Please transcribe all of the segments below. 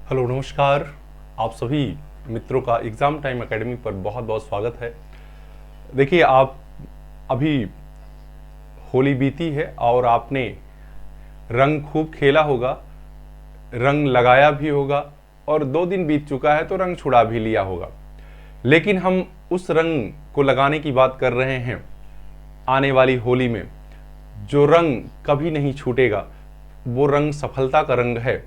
Hello नमस्कार। आप सभी मित्रों का एग्ज़ाम टाइम एकेडमी पर बहुत बहुत स्वागत है। देखिए, आप अभी होली बीती है और आपने रंग खूब खेला होगा, रंग लगाया भी होगा और 2 दिन बीत चुका है तो रंग छुड़ा भी लिया होगा। लेकिन हम उस रंग को लगाने की बात कर रहे हैं आने वाली होली में। जो रंग कभी नहीं छूटेगा वो रंग सफलता का रंग है।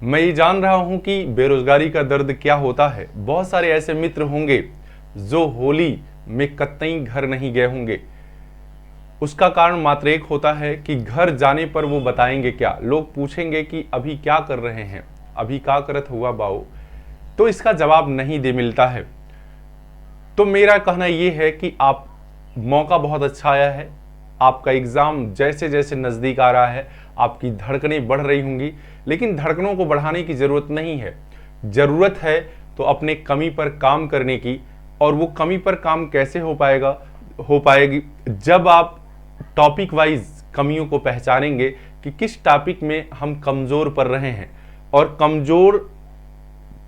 मैं ये जान रहा हूं कि बेरोजगारी का दर्द क्या होता है। बहुत सारे ऐसे मित्र होंगे जो होली में कतई घर नहीं गए होंगे। उसका कारण मात्र एक होता है कि घर जाने पर वो बताएंगे क्या। लोग पूछेंगे कि अभी क्या कर रहे हैं, अभी क्या करत हुआ बाऊ, तो इसका जवाब नहीं दे मिलता है। तो मेरा कहना यह है कि आप मौका बहुत अच्छा आया है। आपका एग्ज़ाम जैसे जैसे नज़दीक आ रहा है आपकी धड़कनें बढ़ रही होंगी, लेकिन धड़कनों को बढ़ाने की ज़रूरत नहीं है। ज़रूरत है तो अपने कमी पर काम करने की। और वो कमी पर काम कैसे हो पाएगी जब आप टॉपिक वाइज कमियों को पहचानेंगे कि किस टॉपिक में हम कमज़ोर पड़ रहे हैं, और कमज़ोर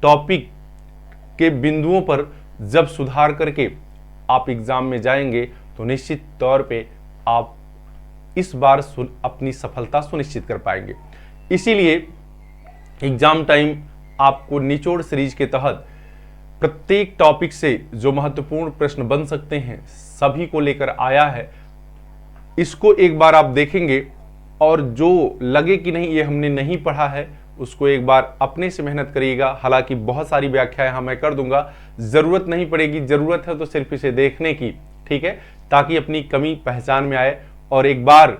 टॉपिक के बिंदुओं पर जब सुधार करके आप एग्ज़ाम में जाएंगे तो निश्चित तौर पे आप इस बार अपनी सफलता सुनिश्चित कर पाएंगे। इसीलिए एग्जाम टाइम आपको निचोड़ सीरीज के तहत प्रत्येक टॉपिक से जो महत्वपूर्ण प्रश्न बन सकते हैं सभी को लेकर आया है। इसको एक बार आप देखेंगे और जो लगे कि नहीं ये हमने नहीं पढ़ा है उसको एक बार अपने से मेहनत करिएगा। हालांकि बहुत सारी व्याख्याएं हाँ मैं कर दूंगा, जरूरत नहीं पड़ेगी, जरूरत है तो सिर्फ इसे देखने की, ठीक है, ताकि अपनी कमी पहचान में आए और एक बार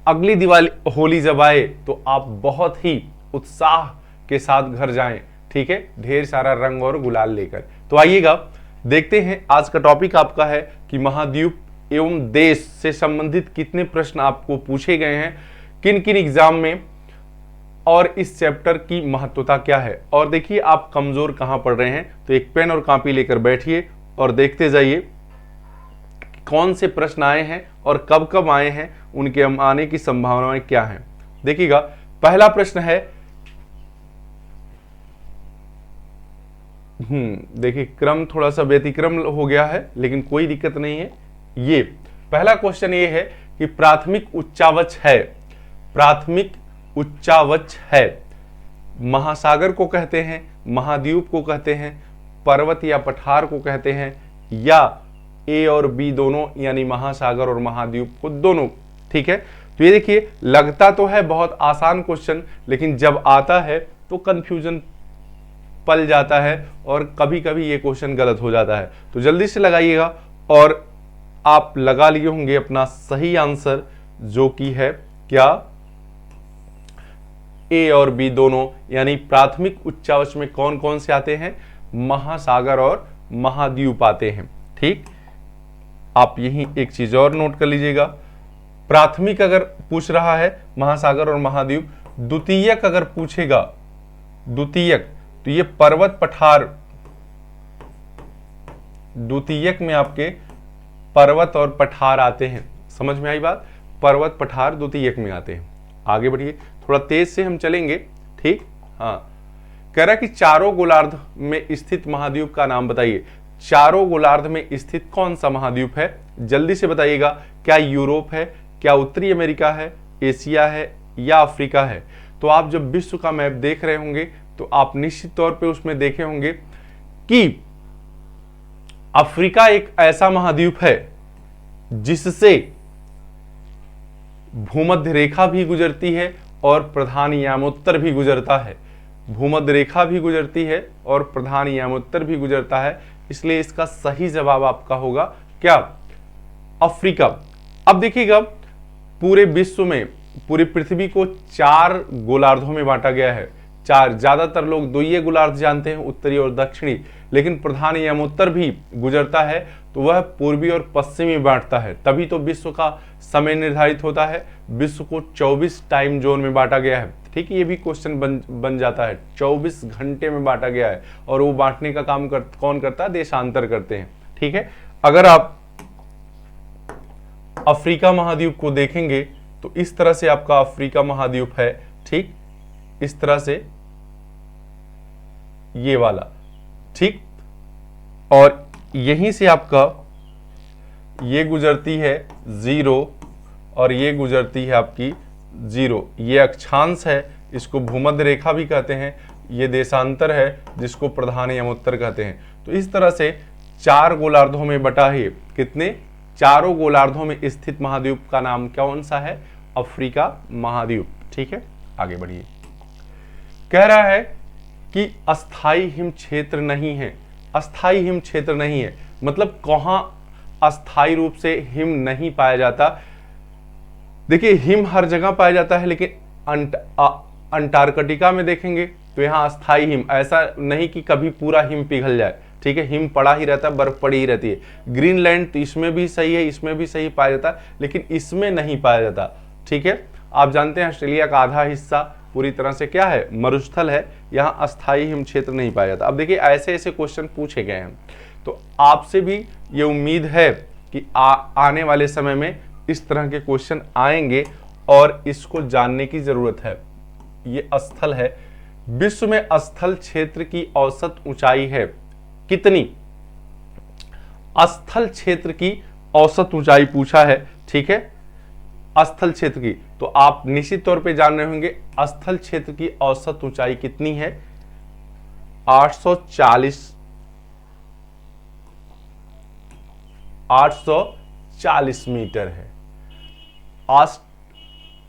अगली दिवाली होली जब आए तो आप बहुत ही उत्साह के साथ घर जाएं, ठीक है, ढेर सारा रंग और गुलाल लेकर। तो आइएगा देखते हैं आज का टॉपिक आपका है कि महाद्वीप एवं देश से संबंधित कितने प्रश्न आपको पूछे गए हैं, किन किन एग्जाम में, और इस चैप्टर की महत्वता क्या है। और देखिए आप कमजोर कहां पड़ रहे हैं, तो एक पेन और कॉपी लेकर बैठिए और देखते जाइए कौन से प्रश्न आए हैं और कब कब आए हैं, उनके आने की संभावनाएं क्या हैं। देखिएगा पहला प्रश्न है, देखिए क्रम थोड़ा सा व्यतिक्रम हो गया है लेकिन कोई दिक्कत नहीं है। ये पहला क्वेश्चन ये है कि प्राथमिक उच्चावच है, प्राथमिक उच्चावच है महासागर को कहते हैं, महाद्वीप को कहते हैं, पर्वत या पठार को कहते हैं, या ए और बी दोनों यानी महासागर और महाद्वीप को दोनों, ठीक है। तो ये देखिए लगता तो है बहुत आसान क्वेश्चन, लेकिन जब आता है तो कंफ्यूजन पल जाता है और कभी कभी ये क्वेश्चन गलत हो जाता है। तो जल्दी से लगाइएगा और आप लगा लिए होंगे अपना सही आंसर, जो कि है क्या, ए और बी दोनों, यानी प्राथमिक उच्चावच में कौन कौन से आते हैं, महासागर और महाद्वीप आते हैं, ठीक। आप यही एक चीज और नोट कर लीजिएगा, प्राथमिक अगर पूछ रहा है महासागर और महाद्वीप, द्वितीयक अगर पूछेगा, द्वितीयक तो ये पर्वत पठार, द्वितीयक में आपके पर्वत और पठार आते हैं। समझ में आई बात, पर्वत पठार द्वितीयक में आते हैं। आगे बढ़िए, थोड़ा तेज से हम चलेंगे, ठीक। हाँ, कह रहा है कि चारों गोलार्ध में स्थित महाद्वीप का नाम बताइए। चारों गोलार्ध में स्थित कौन सा महाद्वीप है, जल्दी से बताइएगा। क्या यूरोप है, क्या उत्तरी अमेरिका है, एशिया है या अफ्रीका है। तो आप जब विश्व का मैप देख रहे होंगे तो आप निश्चित तौर पे उसमें देखे होंगे कि अफ्रीका एक ऐसा महाद्वीप है जिससे भूमध्य रेखा भी गुजरती है और प्रधान यामोत्तर भी गुजरता है। भूमध्य रेखा भी गुजरती है और प्रधान यामोत्तर भी गुजरता है, इसलिए इसका सही जवाब आपका होगा क्या, अफ्रीका। अब देखिएगा पूरे विश्व में, पूरी पृथ्वी को 4 गोलार्धों में बांटा गया है। 4, ज्यादातर लोग 2 गोलार्ध जानते हैं, उत्तरी और दक्षिणी, लेकिन प्रधान यामोत्तर भी गुजरता है तो वह पूर्वी और पश्चिमी बांटता है। तभी तो विश्व का समय निर्धारित होता है। विश्व को 24 टाइम जोन में बांटा गया है, ठीक है। ये भी क्वेश्चन बन जाता है, 24 घंटे में बांटा गया है और वो बांटने का काम कौन करता है, देशांतर करते हैं, ठीक है। अगर आप अफ्रीका महाद्वीप को देखेंगे तो इस तरह से आपका अफ्रीका महाद्वीप है, ठीक, इस तरह से ये वाला, ठीक। और यहीं से आपका ये गुजरती है 0 और ये गुजरती है आपकी 0। ये अक्षांश है, इसको भूमध्य रेखा भी कहते हैं। ये देशांतर है जिसको प्रधान यमोत्तर कहते हैं। तो इस तरह से 4 गोलार्धों में बटा है। कितने? चारों गोलार्धों में स्थित महाद्वीप का नाम कौन सा है? अफ्रीका महाद्वीप। ठीक है, आगे बढ़िए। कह रहा है कि अस्थाई हिम क्षेत्र नहीं है। अस्थाई हिम क्षेत्र नहीं है मतलब कहां अस्थाई रूप से हिम नहीं पाया जाता। देखिए, हिम हर जगह पाया जाता है, लेकिन अंटार्कटिका में देखेंगे तो यहाँ अस्थाई हिम, ऐसा नहीं कि कभी पूरा हिम पिघल जाए। ठीक है, हिम पड़ा ही रहता है, बर्फ पड़ी ही रहती है। ग्रीनलैंड तो इसमें भी सही है, इसमें भी सही पाया जाता है, लेकिन इसमें नहीं पाया जाता। ठीक है, आप जानते हैं ऑस्ट्रेलिया का आधा हिस्सा पूरी तरह से क्या है? मरुस्थल है। यहाँ अस्थाई हिम क्षेत्र नहीं पाया जाता। अब देखिए, ऐसे ऐसे क्वेश्चन पूछे गए हैं, तो आपसे भी ये उम्मीद है कि आने वाले समय में इस तरह के क्वेश्चन आएंगे और इसको जानने की जरूरत है। ये स्थल है, विश्व में स्थल क्षेत्र की औसत ऊंचाई है कितनी? स्थल क्षेत्र की औसत ऊंचाई पूछा है। ठीक है, स्थल क्षेत्र की, तो आप निश्चित तौर पे जान रहे होंगे स्थल क्षेत्र की औसत ऊंचाई कितनी है? 840 मीटर है।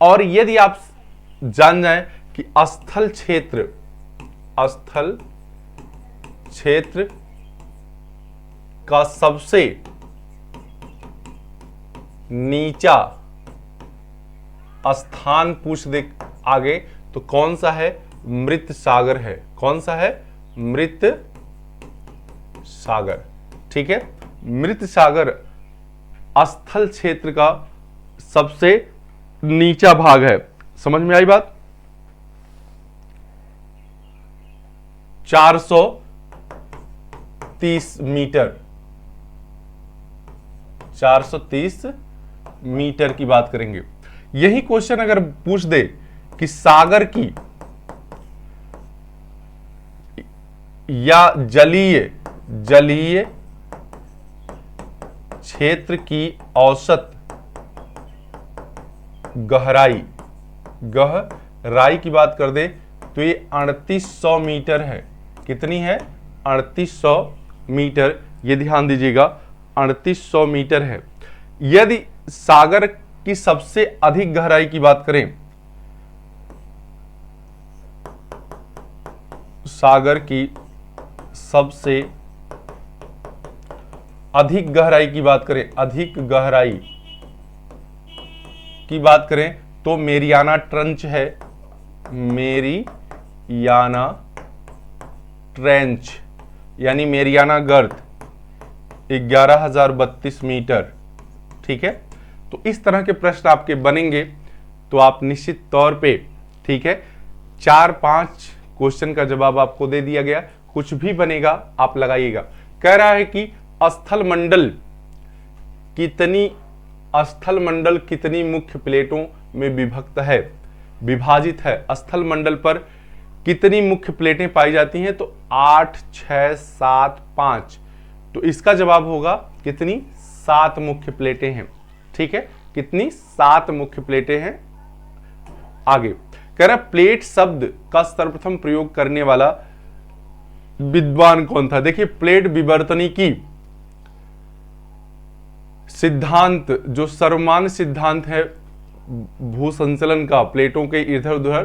और यदि आप जान जाएं कि स्थल क्षेत्र का सबसे नीचा स्थान पूछ दे आगे, तो कौन सा है? मृत सागर है। कौन सा है? मृत सागर। ठीक है, मृत सागर स्थल क्षेत्र का सबसे नीचा भाग है। समझ में आई बात? 430 मीटर, 430 मीटर की बात करेंगे। यही क्वेश्चन अगर पूछ दे कि सागर की या जलीय क्षेत्र की औसत गहराई की बात कर दे तो ये 3800 मीटर है। कितनी है? 3800 मीटर। ये ध्यान दीजिएगा, 3800 मीटर है। यदि सागर की सबसे अधिक गहराई की बात करें, सागर की सबसे अधिक गहराई की बात करें, तो मेरियाना ट्रंच है। मेरियाना ट्रेंच यानी मेरियाना गर्त 11,032 मीटर। ठीक है, तो इस तरह के प्रश्न आपके बनेंगे तो आप निश्चित तौर पे, ठीक है, 4-5 क्वेश्चन का जवाब आपको दे दिया गया। कुछ भी बनेगा आप लगाइएगा। कह रहा है कि स्थल मंडल कितनी मुख्य प्लेटों में विभाजित है? स्थल मंडल पर कितनी मुख्य प्लेटें पाई जाती हैं? तो 8, 6, 7, 5। तो इसका जवाब होगा कितनी? 7 मुख्य प्लेटें हैं। ठीक है, कितनी? 7 मुख्य प्लेटें हैं। आगे कह रहा प्लेट शब्द का सर्वप्रथम प्रयोग करने वाला विद्वान कौन था? देखिए, प्लेट विवर्तनिकी सिद्धांत, जो सर्वमान्य सिद्धांत है भूसंचलन का, प्लेटों के इधर उधर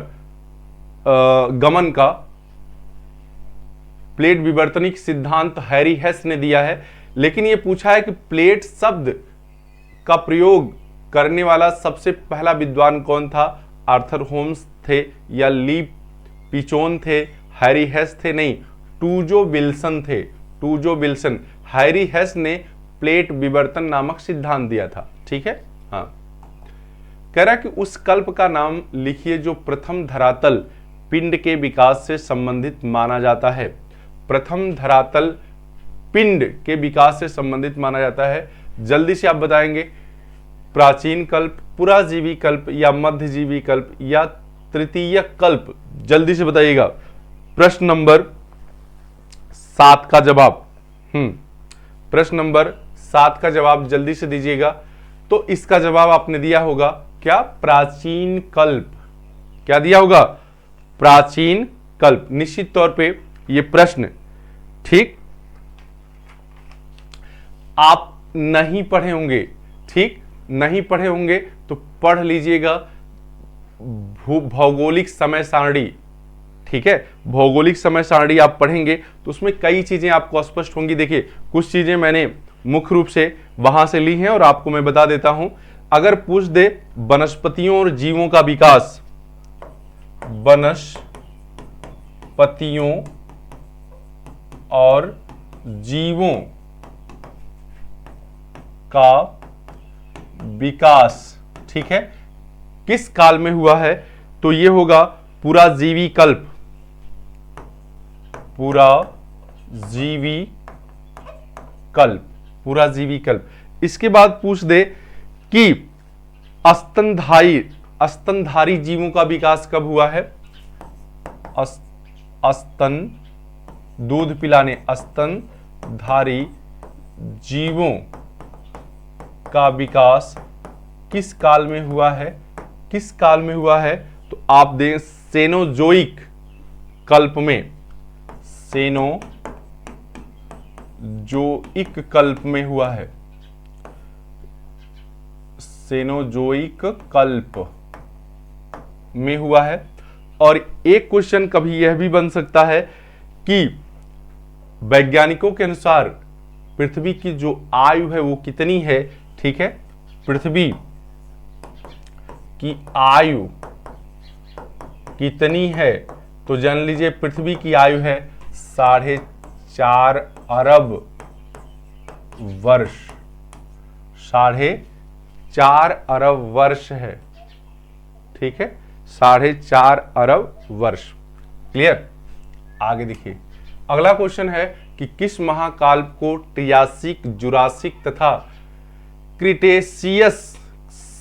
गमन का, प्लेट विवर्तनिक सिद्धांत हैरी हेस ने दिया है। लेकिन यह पूछा है कि प्लेट शब्द का प्रयोग करने वाला सबसे पहला विद्वान कौन था? आर्थर होम्स थे या ली पिचोन थे? हैरी हेस थे? नहीं, टूजो विल्सन थे। टूजो विल्सन। हैरी हेस ने प्लेट विवर्तन नामक सिद्धांत दिया था। ठीक है, हाँ। कह रहा कि उस कल्प का नाम लिखिए जो प्रथम धरातल पिंड के विकास से संबंधित माना जाता है। प्रथम धरातल पिंड के विकास से संबंधित माना जाता है। जल्दी से आप बताएंगे, प्राचीन कल्प, पुराजीवी कल्प या मध्यजीवी कल्प या तृतीय कल्प? जल्दी से बताइएगा। प्रश्न नंबर 7 का जवाब, प्रश्न नंबर 7 का जवाब जल्दी से दीजिएगा। तो इसका जवाब आपने दिया होगा क्या, प्राचीन कल्प। क्या दिया होगा, प्राचीन कल्प। निश्चित तौर पे ये प्रश्न ठीक आप नहीं पढ़े होंगे, ठीक नहीं पढ़े होंगे तो पढ़ लीजिएगा भौगोलिक समय सारणी, ठीक है। भौगोलिक समय सारणी आप पढ़ेंगे तो उसमें कई चीजें आपको स्पष्ट होंगी। देखिए कुछ चीजें मैंने मुख्य रूप से वहां से ली हैं और आपको मैं बता देता हूं। अगर पूछ दे वनस्पतियों और जीवों का विकास, वनस्पतियों और जीवों का विकास, ठीक है, किस काल में हुआ है, तो यह होगा पुराजीवी कल्प, पुराजीवी कल्प, पुराजीवी कल्प। इसके बाद पूछ दे कि स्तनधारी जीवों का विकास कब हुआ है, स्तन दूध पिलाने स्तनधारी जीवों का विकास किस काल में हुआ है, किस काल में हुआ है, तो आप दें सेनोजोइक कल्प में, सेनोजोइक कल्प में हुआ है, सेनोजोइक कल्प में हुआ है। और एक क्वेश्चन कभी यह भी बन सकता है कि वैज्ञानिकों के अनुसार पृथ्वी की जो आयु है वो कितनी है, ठीक है, पृथ्वी की आयु कितनी है, तो जान लीजिए पृथ्वी की आयु है 4.5 अरब वर्ष, 4.5 अरब वर्ष है, ठीक है, 4.5 अरब वर्ष। क्लियर। आगे देखिए अगला क्वेश्चन है कि किस महाकाल को ट्रियासिक, जुरासिक तथा क्रिटेशियस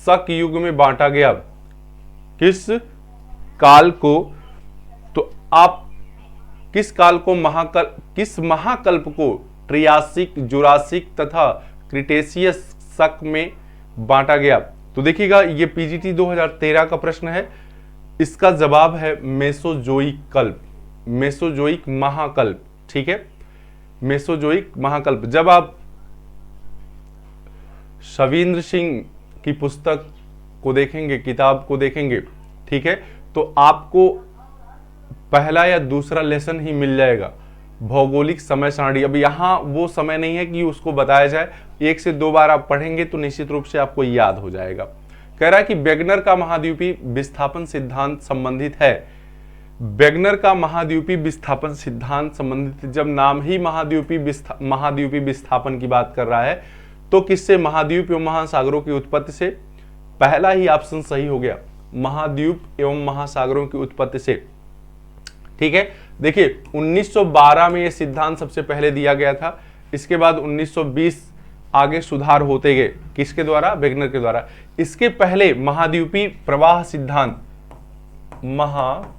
शक युग में बांटा गया, किस काल को, तो आप किस काल को किस महाकल्प को ट्रियासिक, जुरासिक तथा क्रिटेशियस शक में बांटा गया, तो देखिएगा ये पीजीटी 2013 का प्रश्न है। इसका जवाब है मेसोजोइक कल्प, मेसोजोइक महाकल्प, ठीक है, मेसोजोइक महाकल्प। जब आप शविंद्र सिंह की पुस्तक को देखेंगे, किताब को देखेंगे, ठीक है, तो आपको पहला या दूसरा लेसन ही मिल जाएगा भौगोलिक समय सारणी। अब यहां वो समय नहीं है कि उसको बताया जाए, 1 से 2 बार आप पढ़ेंगे तो निश्चित रूप से आपको याद हो जाएगा। कह रहा है कि वेगनर का महाद्वीपीय विस्थापन सिद्धांत संबंधित है, वेगनर का महाद्वीपीय विस्थापन सिद्धांत संबंधित। जब नाम ही महाद्वीपीय विस्थापन की बात कर रहा है तो किससे, महाद्वीप एवं महासागरों की उत्पत्ति से। पहला ही ऑप्शन सही हो गया, महाद्वीप एवं महासागरों की उत्पत्ति से, ठीक है। देखिए 1912 में यह सिद्धांत सबसे पहले दिया गया था, इसके बाद 1920 आगे सुधार होते गए, किसके द्वारा, वेगनर के द्वारा। इसके पहले महाद्वीपीय प्रवाह सिद्धांत, महाद्वीपीय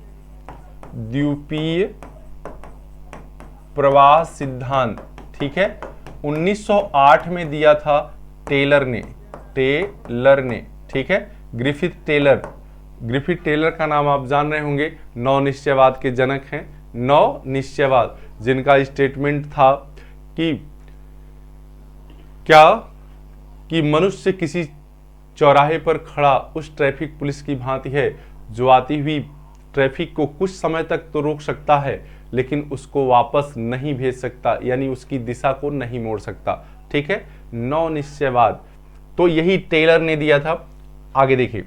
प्रवाह सिद्धांत, ठीक है, 1908 में दिया था टेलर ने, ठीक है, ग्रिफिथ टेलर का नाम आप जान रहे होंगे, नौ निश्चयवाद के जनक हैं। नौ निश्चयवाद जिनका स्टेटमेंट था कि क्या, कि मनुष्य किसी चौराहे पर खड़ा उस ट्रैफिक पुलिस की भांति है जो आती हुई ट्रैफिक को कुछ समय तक तो रोक सकता है लेकिन उसको वापस नहीं भेज सकता, यानी उसकी दिशा को नहीं मोड़ सकता, ठीक है, नौ निश्चयवाद। तो यही टेलर ने दिया था। आगे देखिए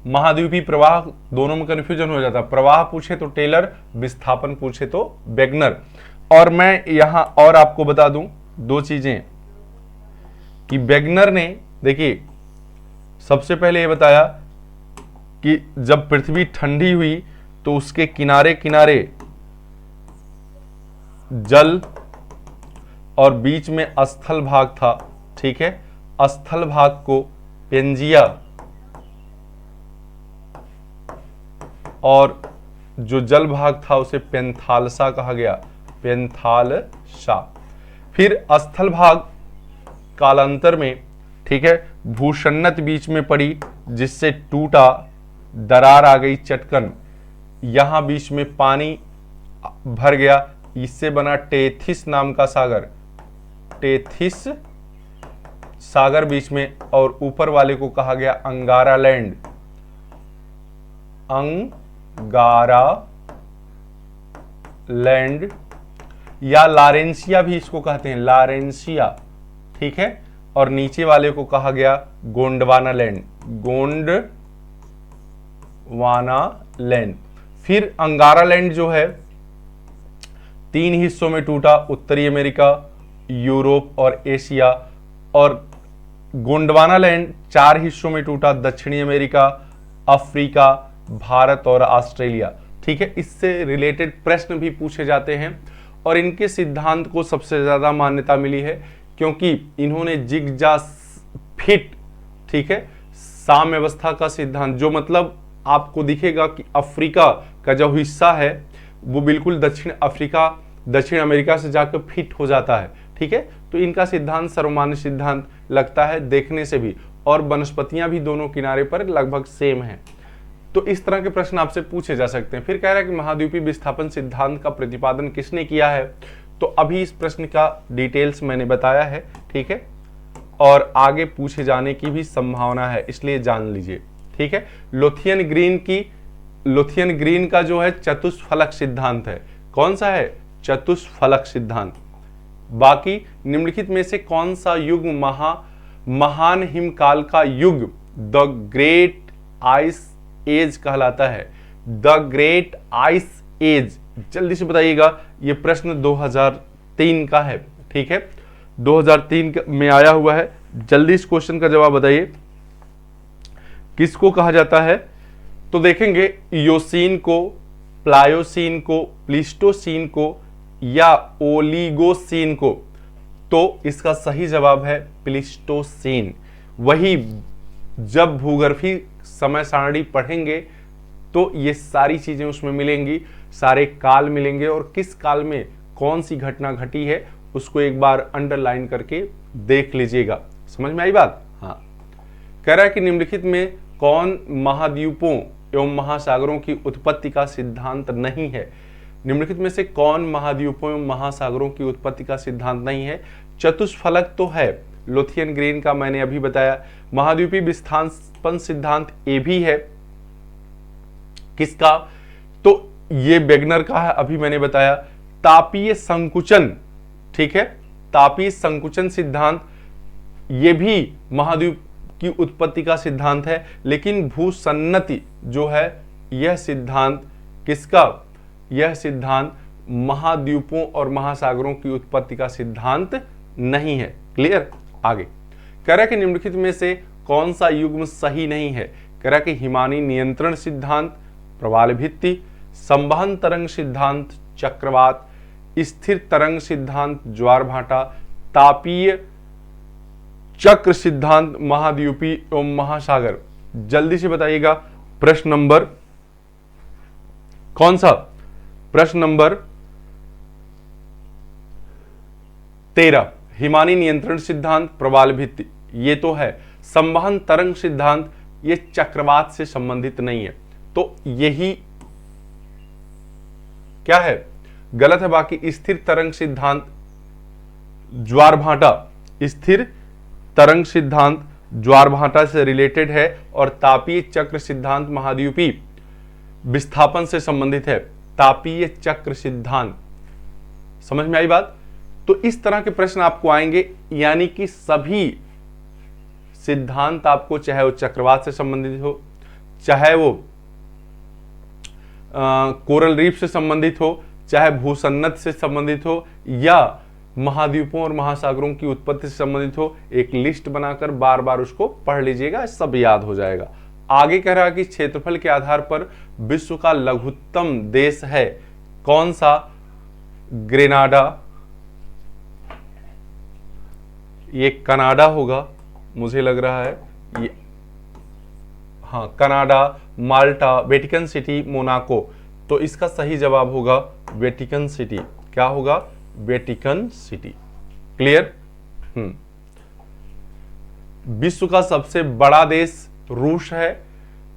महाद्वीपीय प्रवाह, दोनों में कंफ्यूजन हो जाता, प्रवाह पूछे तो टेलर, विस्थापन पूछे तो वेगनर। और मैं यहां और आपको बता दूं 2 चीजें कि वेगनर ने, देखिए सबसे पहले ये बताया कि जब पृथ्वी ठंडी हुई तो उसके किनारे किनारे जल और बीच में स्थल भाग था, ठीक है, स्थल भाग को पेंजिया और जो जल भाग था उसे पेंथालसा कहा गया, पेंथालसा। फिर स्थल भाग कालांतर में, ठीक है, भूसन्नत बीच में पड़ी जिससे टूटा, दरार आ गई चटकन, यहां बीच में पानी भर गया, इससे बना टेथिस नाम का सागर, टेथिस सागर बीच में, और ऊपर वाले को कहा गया अंगारा लैंड, अंगारा लैंड, या लारेंसिया भी इसको कहते हैं, लारेंसिया, ठीक है, और नीचे वाले को कहा गया गोंडवाना लैंड, गोंडवाना लैंड। फिर अंगारा लैंड जो है 3 हिस्सों में टूटा, उत्तरी अमेरिका, यूरोप और एशिया, और गोंडवाना लैंड 4 हिस्सों में टूटा, दक्षिणी अमेरिका, अफ्रीका, भारत और ऑस्ट्रेलिया, ठीक है। इससे रिलेटेड प्रश्न भी पूछे जाते हैं और इनके सिद्धांत को सबसे ज्यादा मान्यता मिली है क्योंकि इन्होंने जिगजा फिट, ठीक है, साम्यावस्था का सिद्धांत, जो मतलब आपको दिखेगा कि अफ्रीका का जो हिस्सा है वो बिल्कुल दक्षिण अमेरिका से जाकर फिट हो जाता है, ठीक है। तो इनका सिद्धांत सर्वमान्य सिद्धांत लगता है देखने से भी, और वनस्पतियां भी दोनों किनारे पर लगभग सेम है। तो इस तरह के प्रश्न आपसे पूछे जा सकते हैं। फिर कह रहा है कि महाद्वीपीय विस्थापन सिद्धांत का प्रतिपादन किसने किया है, तो अभी इस प्रश्न का डिटेल्स मैंने बताया है, ठीक है, और आगे पूछे जाने की भी संभावना है, इसलिए जान लीजिए, ठीक है। लोथियन ग्रीन का जो है चतुष्फलक सिद्धांत है, कौन सा है, चतुष्फलक सिद्धांत। बाकी निम्नलिखित में से कौन सा युग महान हिमकाल का युग द ग्रेट आइस एज कहलाता है, द ग्रेट आइस एज, जल्दी से बताइएगा। ये प्रश्न 2003 का है, ठीक है, 2003 में आया हुआ है। जल्दी इस क्वेश्चन का जवाब बताइए, किसको कहा जाता है। तो देखेंगे योसीन को, प्लायोसीन को, प्लीस्टोसीन को या ओलिगोसीन को, तो इसका सही जवाब है प्लीस्टोसीन। वही जब भूगर्भीय समय सारणी पढ़ेंगे तो ये सारी चीजें उसमें मिलेंगी, सारे काल मिलेंगे और किस काल में कौन सी घटना घटी है उसको एक बार अंडरलाइन करके देख लीजिएगा। समझ में आई बात। हाँ, कह रहा है कि निम्नलिखित में कौन महाद्वीपों एवं महासागरों की उत्पत्ति का सिद्धांत नहीं है। निम्नलिखित में से कौन महाद्वीपों एवं महासागरों की उत्पत्ति का सिद्धांत नहीं है। चतुष्फलक तो है, लोथियन ग्रीन का मैंने अभी बताया। महाद्वीपीय विस्थापन सिद्धांत ए भी है, किसका, तो ये वेगनर का है, अभी मैंने बताया। तापीय संकुचन, ठीक है, तापीय संकुचन सिद्धांत ये भी महाद्वीप की उत्पत्ति का सिद्धांत है, लेकिन भूसन्नति जो है यह सिद्धांत किसका, यह सिद्धांत महाद्वीपों और महासागरों की उत्पत्ति का सिद्धांत नहीं है। क्लियर। आगे कह रहा है कि निम्नलिखित में से कौन सा युग्म सही नहीं है। कह रहा है कि हिमानी नियंत्रण सिद्धांत, प्रवाल भित्ति, संवहन तरंग सिद्धांत, चक्रवात, स्थिर तरंग सिद्धांत, ज्वार भाटा, तापीय चक्र सिद्धांत, महाद्वीपीय एवं महासागर। जल्दी से बताइएगा प्रश्न नंबर कौन सा, प्रश्न नंबर 13, हिमानी नियंत्रण सिद्धांत, प्रवाल भित्ति, ये तो है। संवहन तरंग सिद्धांत ये चक्रवात से संबंधित नहीं है, तो यही क्या है, गलत है। बाकी स्थिर तरंग सिद्धांत, ज्वार भाटा, स्थिर तरंग सिद्धांत ज्वार भाटा से रिलेटेड है और तापीय चक्र सिद्धांत महाद्वीपीय विस्थापन से संबंधित है। तापीय चक्र सिद्धांत, समझ में आई बात। तो इस तरह के प्रश्न आपको आएंगे, यानी कि सभी सिद्धांत आपको, चाहे वो चक्रवात से संबंधित हो, चाहे वो कोरल रीफ से संबंधित हो, चाहे भूसन्नत से संबंधित हो, या महाद्वीपों और महासागरों की उत्पत्ति से संबंधित हो, एक लिस्ट बनाकर बार बार उसको पढ़ लीजिएगा, सब याद हो जाएगा। आगे कह रहा है कि क्षेत्रफल के आधार पर विश्व का लघुत्तम देश है, कौन सा, ग्रेनाडा, ये कनाडा होगा मुझे लग रहा है, ये हाँ कनाडा, माल्टा, वेटिकन सिटी, मोनाको। तो इसका सही जवाब होगा वेटिकन सिटी। क्या होगा? Vatican city. क्लियर? विश्व का सबसे बड़ा देश रूस है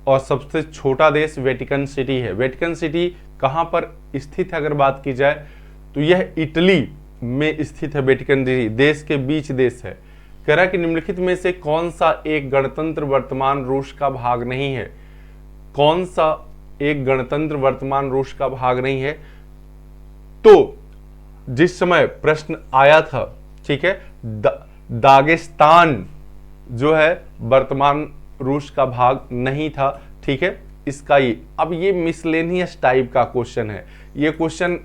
और सबसे छोटा देश वेटिकन सिटी है। वेटिकन सिटी कहां पर स्थित है अगर बात की जाए तो यह इटली में स्थित है। वेटिकन सिटी देश के बीच देश है। कह रहा है कि निम्नलिखित में से कौन सा एक गणतंत्र वर्तमान रूस का भाग नहीं है? कौन सा एक गणतंत्र वर्तमान रूस का भाग नहीं है? तो जिस समय प्रश्न आया था, ठीक है, दागिस्तान जो है वर्तमान रूस का भाग नहीं था। ठीक है, इसका ये अब ये मिसलेनियस टाइप का क्वेश्चन है। ये क्वेश्चन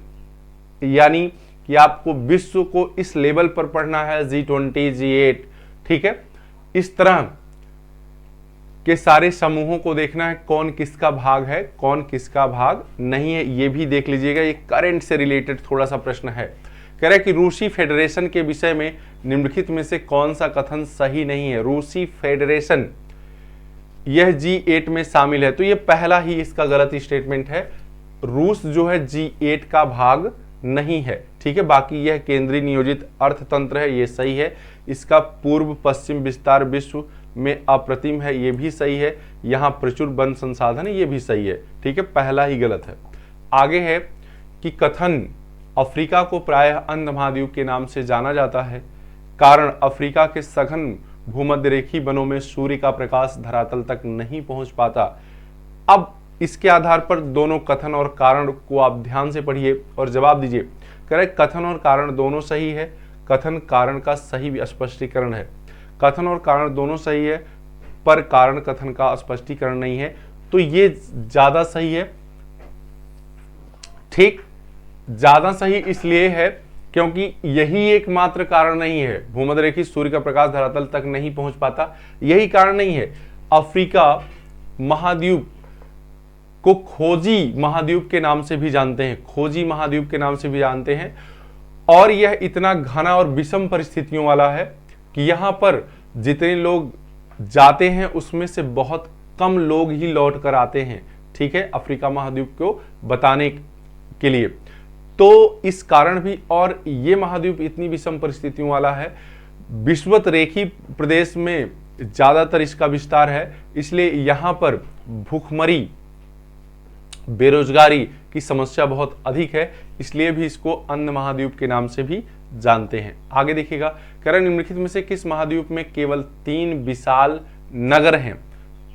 यानी कि आपको विश्व को इस लेवल पर पढ़ना है, G20 G8, ठीक है, इस तरह के सारे समूहों को देखना है कौन किसका भाग है, कौन किसका भाग नहीं है, ये भी देख लीजिएगा। ये करंट से रिलेटेड थोड़ा सा प्रश्न है। कह रहा है कि रूसी फेडरेशन के विषय में निम्नलिखित में से कौन सा कथन सही नहीं है? रूसी फेडरेशन यह G8 में शामिल है, तो ये पहला ही इसका गलत स्टेटमेंट है। रूस जो है G8 का भाग नहीं है। ठीक है, बाकी यह केंद्रीय नियोजित अर्थतंत्र है, ये सही है। इसका पूर्व पश्चिम विस्तार विश्व में अप्रतिम है, ये भी सही है। यहाँ प्रचुर वन संसाधन है, ये भी सही है। ठीक है, पहला ही गलत है। आगे है कि कथन अफ्रीका को प्रायः अंध महाद्वीप के नाम से जाना जाता है, कारण अफ्रीका के सघन भूमध्य रेखीय वनों में सूर्य का प्रकाश धरातल तक नहीं पहुंच पाता। अब इसके आधार पर दोनों कथन और कारण को आप ध्यान से पढ़िए और जवाब दीजिए। कह रहे कथन और कारण दोनों सही है, कथन कारण का सही स्पष्टीकरण है। कथन और कारण दोनों सही है पर कारण कथन का स्पष्टीकरण नहीं है, तो ये ज्यादा सही है। ठीक, ज्यादा सही इसलिए है क्योंकि यही एकमात्र कारण नहीं है। भूमध्य रेखीय सूर्य का प्रकाश धरातल तक नहीं पहुंच पाता, यही कारण नहीं है। अफ्रीका महाद्वीप को खोजी महाद्वीप के नाम से भी जानते हैं, खोजी महाद्वीप के नाम से भी जानते हैं। और यह इतना घना और विषम परिस्थितियों वाला है कि यहां पर जितने लोग जाते हैं उसमें से बहुत कम लोग ही लौट कर आते हैं। ठीक है, अफ्रीका महाद्वीप को बताने के लिए। तो इस कारण भी, और ये महाद्वीप इतनी विषम परिस्थितियों वाला है, विषुवत रेखीय प्रदेश में ज्यादातर इसका विस्तार है, इसलिए यहां पर भूखमरी, बेरोजगारी की समस्या बहुत अधिक है, इसलिए भी इसको अंध महाद्वीप के नाम से भी जानते हैं। आगे देखिएगा, कह रहे निम्नलिखित में से किस महाद्वीप में केवल 3 विशाल नगर हैं?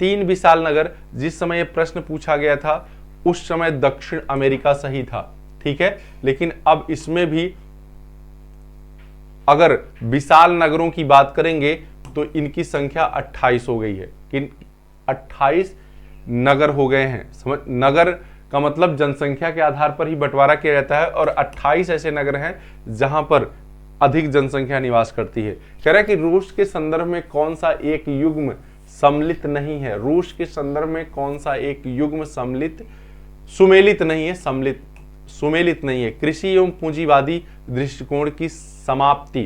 3 विशाल नगर, जिस समय यह प्रश्न पूछा गया था उस समय दक्षिण अमेरिका सही था। ठीक है, लेकिन अब इसमें भी अगर विशाल नगरों की बात करेंगे तो इनकी संख्या 28 हो गई है। कि 28 नगर हो गए हैं। समझ, नगर का मतलब जनसंख्या के आधार पर ही बंटवारा किया जाता है, और 28 ऐसे नगर हैं जहां पर अधिक जनसंख्या निवास करती है। कह रहा है कि रूस के संदर्भ में कौन सा एक युग्म सम्मिलित नहीं है? रूस के संदर्भ में कौन सा एक युग्म सुमेलित नहीं है? सुमेलित नहीं है। कृषि एवं पूंजीवादी दृष्टिकोण की समाप्ति,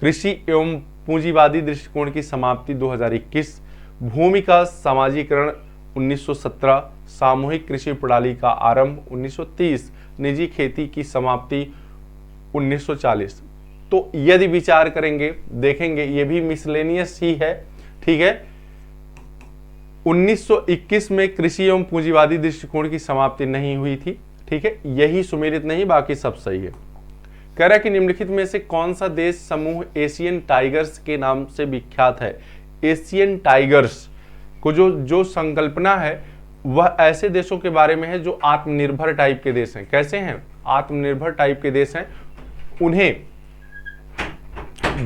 कृषि एवं पूंजीवादी दृष्टिकोण की समाप्ति 2021, भूमि का समाजीकरण 1917, सामूहिक कृषि प्रणाली का आरंभ 1930, निजी खेती की समाप्ति 1940। तो यदि विचार करेंगे, देखेंगे ये भी मिसलेनियस ही है। ठीक है, 1921 में कृषि एवं पूंजीवादी दृष्टिकोण की समाप्ति नहीं हुई थी। ठीक है, यही सुमेलित नहीं, बाकी सब सही है। कह रहा है कि निम्नलिखित में से कौन सा देश समूह एशियन टाइगर्स के नाम से विख्यात है? एशियन टाइगर्स को जो संकल्पना है वह ऐसे देशों के बारे में है जो आत्मनिर्भर टाइप के देश हैं। कैसे हैं? आत्मनिर्भर टाइप के देश हैं, उन्हें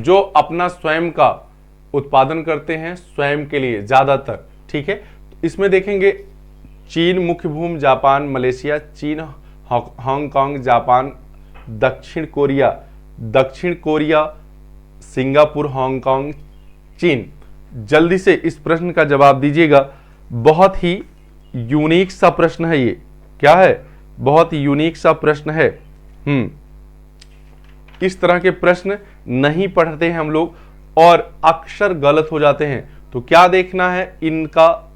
जो अपना स्वयं का उत्पादन करते हैं स्वयं के लिए ज्यादातर। ठीक है, इसमें देखेंगे चीन मुख्य भूमि, जापान, मलेशिया, चीन, हांगकांग, जापान, दक्षिण कोरिया, सिंगापुर, हांगकांग, चीन। जल्दी से इस प्रश्न का जवाब दीजिएगा। बहुत ही यूनिक सा प्रश्न है ये। क्या है? बहुत ही यूनिक सा प्रश्न है। इस तरह के प्रश्न नहीं पढ़ते हैं हम लोग और अक्सर गलत हो जाते हैं। तो क्या देखना है? इनका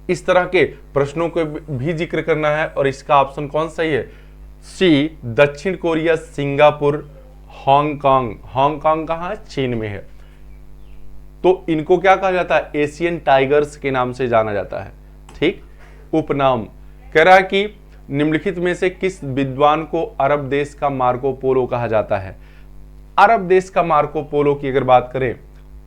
इस तरह के प्रश्नों को भी जिक्र करना है। और इसका ऑप्शन कौन सही है? सी, दक्षिण कोरिया, सिंगापुर, हांगकांग। हांगकांग कहाँ है? चीन में है। तो इनको क्या कहा जाता है? एशियन टाइगर्स के नाम से जाना जाता है। ठीक, उपनाम कह रहा है कि निम्नलिखित में से किस विद्वान को अरब देश का मार्को पोलो कहा जाता है? अरब देश का मार्को पोलो की अगर बात करें,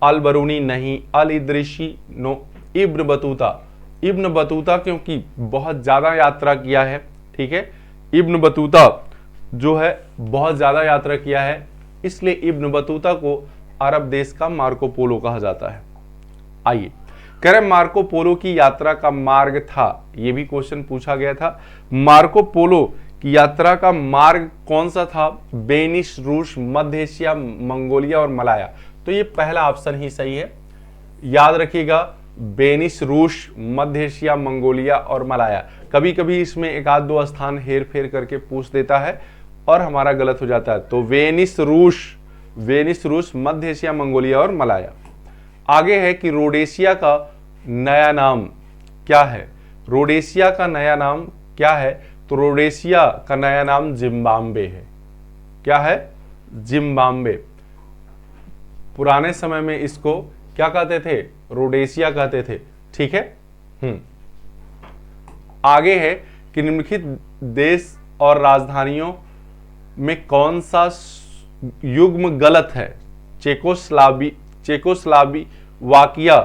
अल बरूनी नहीं, Al Idrisi no, Ibn Battuta. Ibn Battuta क्योंकि बहुत ज्यादा यात्रा किया है, ठीक है, इब्न बतूता जो है बहुत ज्यादा यात्रा किया है, इसलिए इब्न बतूता को अरब देश का मार्को पोलो कहा जाता है। आइए, कह रहे मार्को पोलो की यात्रा का मार्ग था, यह भी क्वेश्चन पूछा गया था। मार्को पोलो की यात्रा का मार्ग कौन सा था? बेनिस, रूस, मध्य एशिया, मंगोलिया और मलाया। तो ये पहला ऑप्शन ही सही है, याद रखिएगा, बेनिस, रूस, मध्य एशिया, मंगोलिया और मलाया। कभी कभी इसमें एक आध दो स्थान हेर फेर करके पूछ देता है और हमारा गलत हो जाता है। तो वेनिस, रूस, मध्य एशिया, मंगोलिया और मलाया। आगे है कि रोडेशिया का नया नाम क्या है? रोडेशिया का नया नाम क्या है? तो रोडेशिया का नया नाम जिम्बाब्वे है। क्या है? जिम्बाब्वे। पुराने समय में इसको क्या कहते थे? रोडेशिया कहते थे। ठीक है। आगे है कि निम्नलिखित देश और राजधानियों में कौन सा युग्म गलत है? चेकोस्लावाकिया,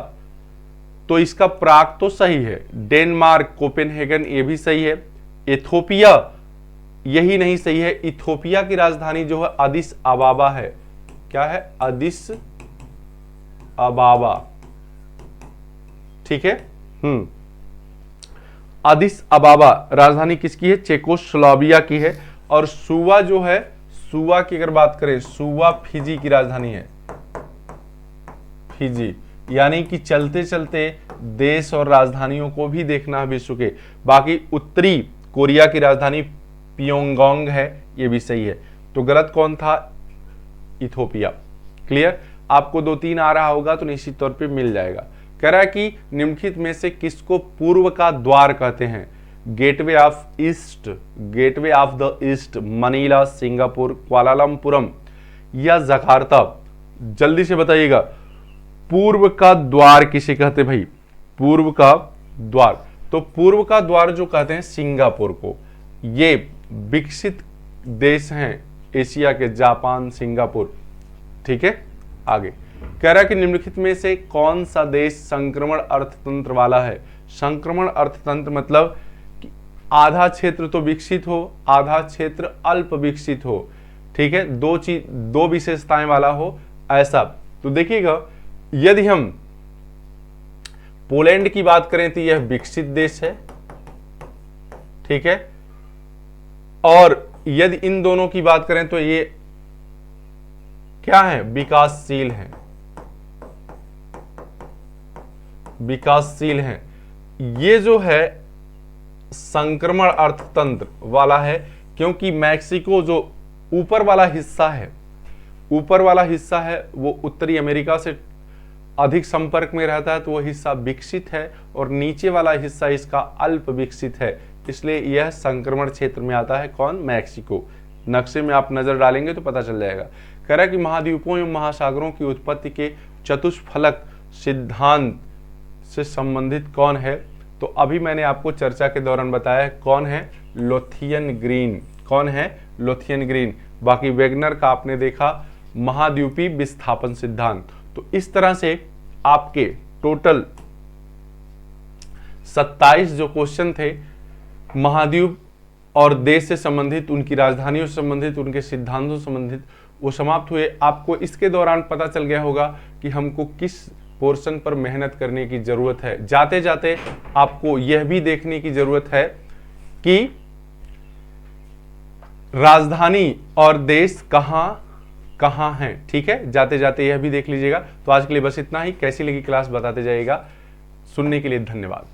तो इसका प्राग तो सही है। डेनमार्क, कोपेनहेगन, ये भी सही है। इथोपिया, यही नहीं सही है। इथोपिया की राजधानी जो है अदिस अबाबा है। क्या है? अदिस अबाबा। ठीक है। अदिस अबाबा राजधानी किसकी है? चेकोस्लोवाकिया की है। और सुवा जो है, सुवा की अगर बात करें, सुवा फिजी की राजधानी है। फिजी, यानी कि चलते चलते देश और राजधानियों को भी देखना विश्व के। बाकी उत्तरी कोरिया की राजधानी पियोंगयांग है, ये भी सही है। तो गलत कौन था? इथोपिया। क्लियर? आपको 2-3 आ रहा होगा तो निश्चित तौर पे मिल जाएगा। कह रहा है कि निम्नलिखित में से किसको पूर्व का द्वार कहते हैं? Gateway of the East, Manila, Singapore, Kuala Lumpur या जकार्ता। जल्दी से बताइएगा, पूर्व का द्वार किसे कहते भाई? पूर्व का द्वार, तो पूर्व का द्वार जो कहते हैं सिंगापुर को। ये विकसित देश हैं एशिया के, जापान, सिंगापुर। ठीक है। आगे कह रहा है कि निम्नलिखित में से कौन सा देश संक्रमण अर्थतंत्र वाला है? संक्रमण अर्थतंत्र मतलब कि आधा क्षेत्र तो विकसित हो, आधा क्षेत्र अल्प विकसित हो। ठीक है, दो विशेषताएं वाला हो, ऐसा। तो देखिएगा, यदि हम पोलैंड की बात करें तो यह विकसित देश है। ठीक है। और यदि इन दोनों की बात करें तो ये क्या है? विकासशील है। विकासशील है। ये जो है संक्रमण अर्थतंत्र वाला है, क्योंकि मैक्सिको जो ऊपर वाला हिस्सा है वो उत्तरी अमेरिका से अधिक संपर्क में रहता है, तो वह हिस्सा विकसित है, और नीचे वाला हिस्सा इसका अल्प विकसित है, इसलिए यह संक्रमण क्षेत्र में आता है। कौन? मैक्सिको। नक्शे में आप नजर डालेंगे तो पता चल जाएगा। कह रहा है कि महाद्वीपों एवं महासागरों की उत्पत्ति के चतुष्फलक सिद्धांत से संबंधित कौन है? तो अभी मैंने आपको चर्चा के दौरान बताया कौन है? Lothian green. कौन है? Lothian green. बाकी वेगनर का आपने देखा महाद्वीपीय विस्थापन सिद्धांत। तो इस तरह से आपके टोटल 27 जो क्वेश्चन थे महाद्वीप और देश से संबंधित, उनकी राजधानियों से संबंधित, उनके सिद्धांतों से संबंधित, वो समाप्त हुए। आपको इसके दौरान पता चल गया होगा कि हमको किस पोर्शन पर मेहनत करने की जरूरत है। जाते जाते आपको यह भी देखने की जरूरत है कि राजधानी और देश कहां है। ठीक है, जाते जाते यह भी देख लीजिएगा। तो आज के लिए बस इतना ही। कैसी लगी क्लास बताते जाइएगा। सुनने के लिए धन्यवाद।